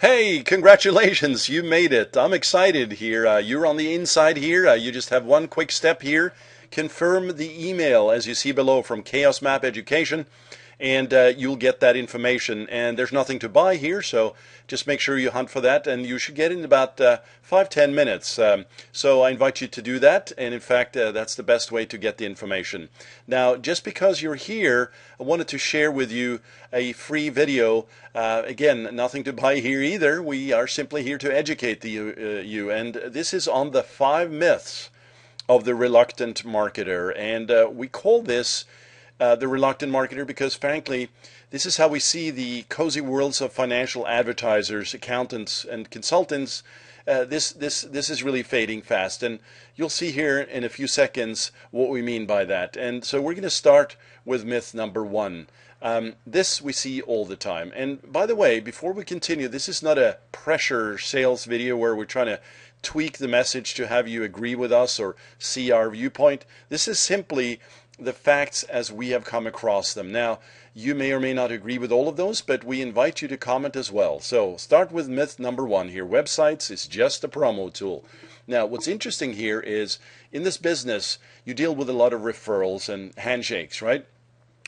Hey, congratulations, you made it. I'm excited here. You're on the inside here. You just have one quick step here. Confirm the email as you see below from Chaos Map Education, and you'll get that information. And there's nothing to buy here, so just make sure you hunt for that, and you should get it in about 5-10 minutes. So I invite you to do that, and in fact, that's the best way to get the information. Now, just because you're here, I wanted to share with you a free video. Again, nothing to buy here either. We are simply here to educate you, and this is on the 5 myths of the reluctant marketer. And we call this the reluctant marketer because, frankly, this is how we see the cozy worlds of financial advertisers, accountants, and consultants. This is really fading fast, and you'll see here in a few seconds what we mean by that. And so we're going to start with myth number one. This we see all the time. And by the way, before we continue, this is not a pressure sales video where we're trying to tweak the message to have you agree with us or see our viewpoint. This is simply the facts as we have come across them. Now, you may or may not agree with all of those, but we invite you to comment as well. So start with myth number one here. Websites is just a promo tool. Now, what's interesting here is in this business, you deal with a lot of referrals and handshakes, right?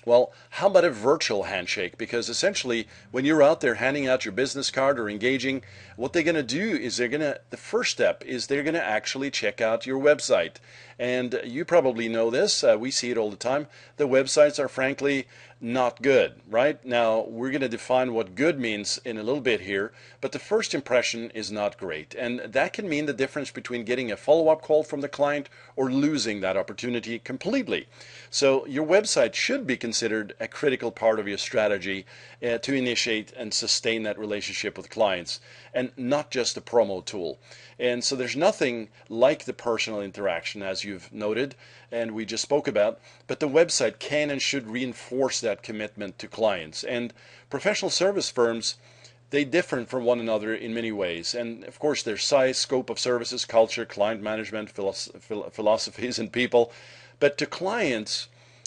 Well, how about a virtual handshake? Because essentially, when you're out there handing out your business card or engaging, what they're going to do is the first step is they're going to actually check out your website. And you probably know this, we see it all the time. The websites are frankly not good, right? Now, we're going to define what good means in a little bit here, but the first impression is not great. And that can mean the difference between getting a follow-up call from the client or losing that opportunity completely. So your website should be considered a critical part of your strategy to initiate and sustain that relationship with clients, and not just a promo tool. And so there's nothing like the personal interaction, as you've noted and we just spoke about, but the website can and should reinforce that commitment to clients. And professional service firms, they differ from one another in many ways. And of course, their size, scope of services, culture, client management, philosophies, and people. But to clients,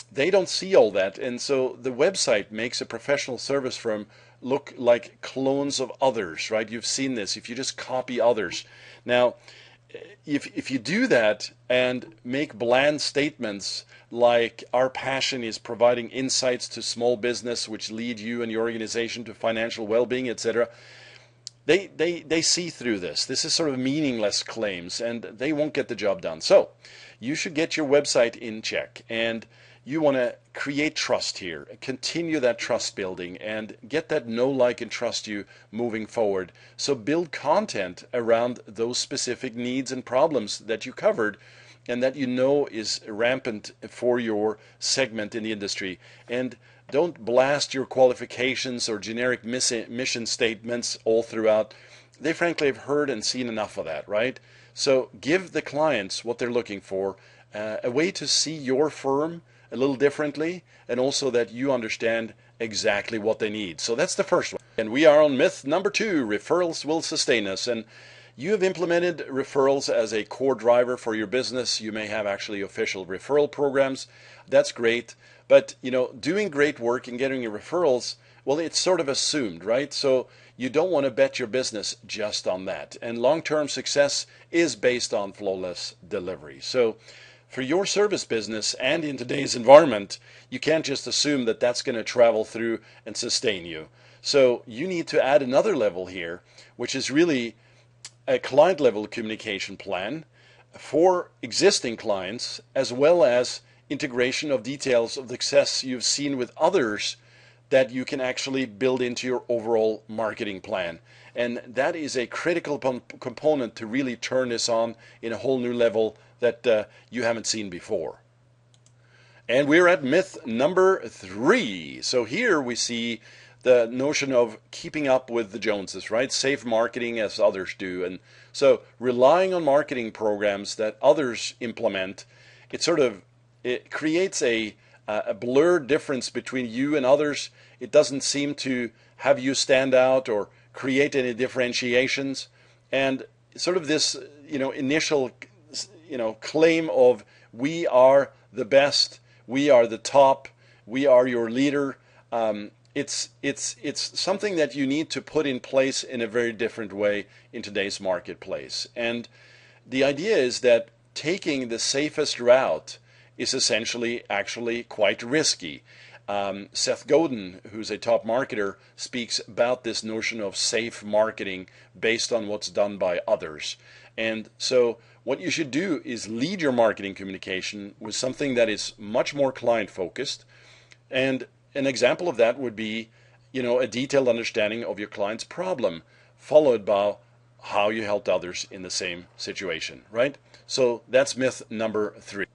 they don't see all that. And so the website makes a professional service firm look like clones of others, right? You've seen this. If you just copy others. Now, if you do that and make bland statements like our passion is providing insights to small business which lead you and your organization to financial well-being, etc., they see through this. This is sort of meaningless claims, and they won't get the job done. So you should get your website in check, and you want to create trust here, continue that trust building, and get that know, like, and trust you moving forward. So build content around those specific needs and problems that you covered and that you know is rampant for your segment in the industry. And don't blast your qualifications or generic mission statements all throughout. They frankly have heard and seen enough of that, right? So give the clients what they're looking for, a way to see your firm a little differently, and also that you understand exactly what they need. So that's the first one. And we are on myth number two, referrals will sustain us. And you have implemented referrals as a core driver for your business. You may have actually official referral programs. That's great. But, doing great work and getting your referrals, well, it's sort of assumed, right? So you don't want to bet your business just on that. And long-term success is based on flawless delivery. So for your service business and in today's environment, you can't just assume that that's going to travel through and sustain you. So you need to add another level here, which is really a client level communication plan for existing clients, as well as integration of details of the success you've seen with others that you can actually build into your overall marketing plan. And that is a critical component to really turn this on in a whole new level that you haven't seen before. And we're at myth number three. So here we see the notion of keeping up with the Joneses, right? Safe marketing as others do. And so relying on marketing programs that others implement, it creates a blurred difference between you and others. It doesn't seem to have you stand out or create any differentiations. And sort of this, initial, claim of we are the best, we are the top, we are your leader, it's something that you need to put in place in a very different way in today's marketplace. And the idea is that taking the safest route is essentially actually quite risky. Seth Godin, who's a top marketer, speaks about this notion of safe marketing based on what's done by others. And so what you should do is lead your marketing communication with something that is much more client focused. And an example of that would be, a detailed understanding of your client's problem, followed by how you helped others in the same situation, right? So that's myth number 3.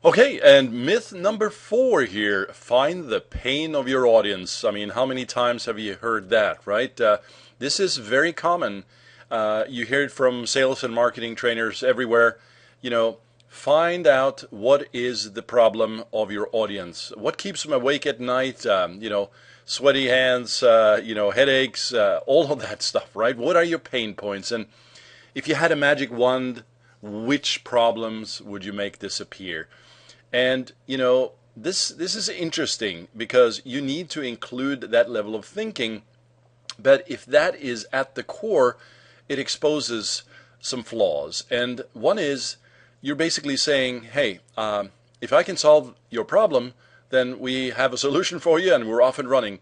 Okay, and myth number 4 here, find the pain of your audience. I mean, how many times have you heard that, right? This is very common. You hear it from sales and marketing trainers everywhere. Find out what is the problem of your audience. What keeps them awake at night? Sweaty hands, headaches, all of that stuff, right? What are your pain points? And if you had a magic wand, which problems would you make disappear? And, this is interesting because you need to include that level of thinking. But if that is at the core, it exposes some flaws. And one is you're basically saying, hey, if I can solve your problem, then we have a solution for you and we're off and running.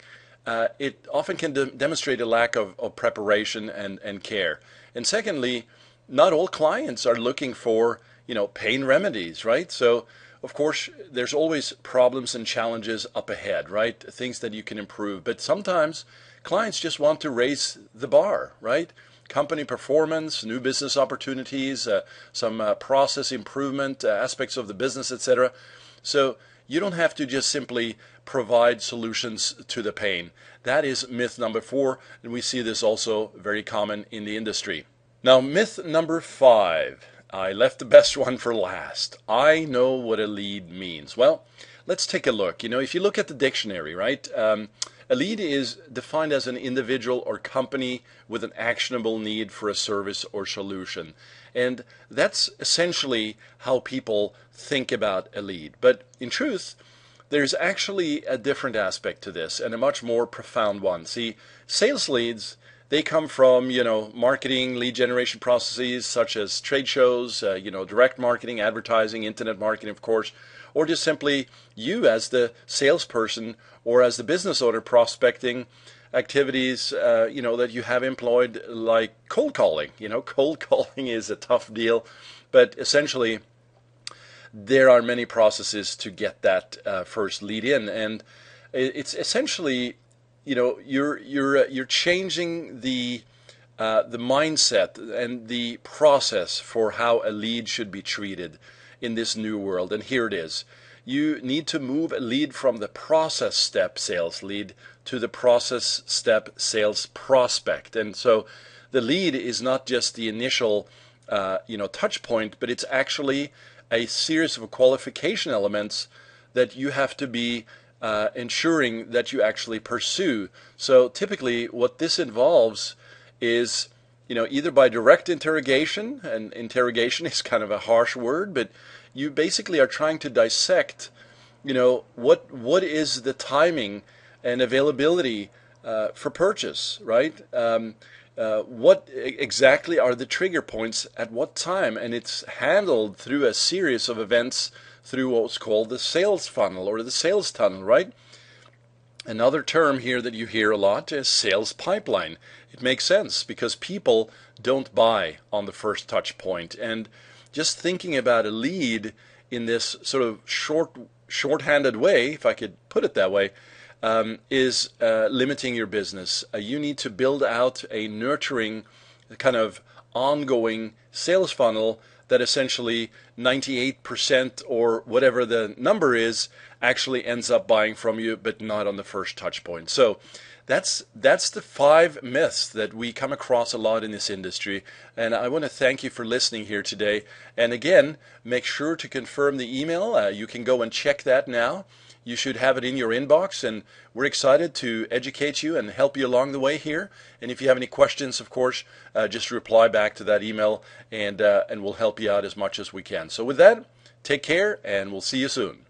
It often can demonstrate a lack of preparation and care. And secondly, not all clients are looking for, pain remedies, right? So, of course, there's always problems and challenges up ahead, right? Things that you can improve. But sometimes clients just want to raise the bar, right? Company performance, new business opportunities, some process improvement, aspects of the business, etc. So you don't have to just simply provide solutions to the pain. That is myth number 4, and we see this also very common in the industry. Now, myth number 5. I left the best one for last. I know what a lead means. Well, let's take a look. If you look at the dictionary, right, a lead is defined as an individual or company with an actionable need for a service or solution. And that's essentially how people think about a lead. But in truth, there's actually a different aspect to this and a much more profound one. See, sales leads, they come from, marketing, lead generation processes such as trade shows, direct marketing, advertising, internet marketing, of course, or just simply you as the salesperson or as the business owner prospecting activities, that you have employed, like cold calling. Cold calling is a tough deal, but essentially there are many processes to get that first lead in, and it's essentially, you're changing the mindset and the process for how a lead should be treated in this new world. And here it is. You need to move a lead from the process step sales lead to the process step sales prospect. And so the lead is not just the initial touch point, but it's actually a series of qualification elements that you have to be ensuring that you actually pursue. So typically what this involves is, either by direct interrogation, and interrogation is kind of a harsh word, but you basically are trying to dissect, what is the timing and availability for purchase, right? What exactly are the trigger points at what time? And it's handled through a series of events through what's called the sales funnel or the sales tunnel, right? Another term here that you hear a lot is sales pipeline. It makes sense because people don't buy on the first touch point. And just thinking about a lead in this sort of shorthanded way, if I could put it that way, is limiting your business. You need to build out a nurturing kind of ongoing sales funnel that essentially 98% or whatever the number is actually ends up buying from you, but not on the first touch point. So that's the 5 myths that we come across a lot in this industry. And I want to thank you for listening here today. And again, make sure to confirm the email. You can go and check that now. You should have it in your inbox, and we're excited to educate you and help you along the way here. And if you have any questions, of course, just reply back to that email, and we'll help you out as much as we can. So with that, take care, and we'll see you soon.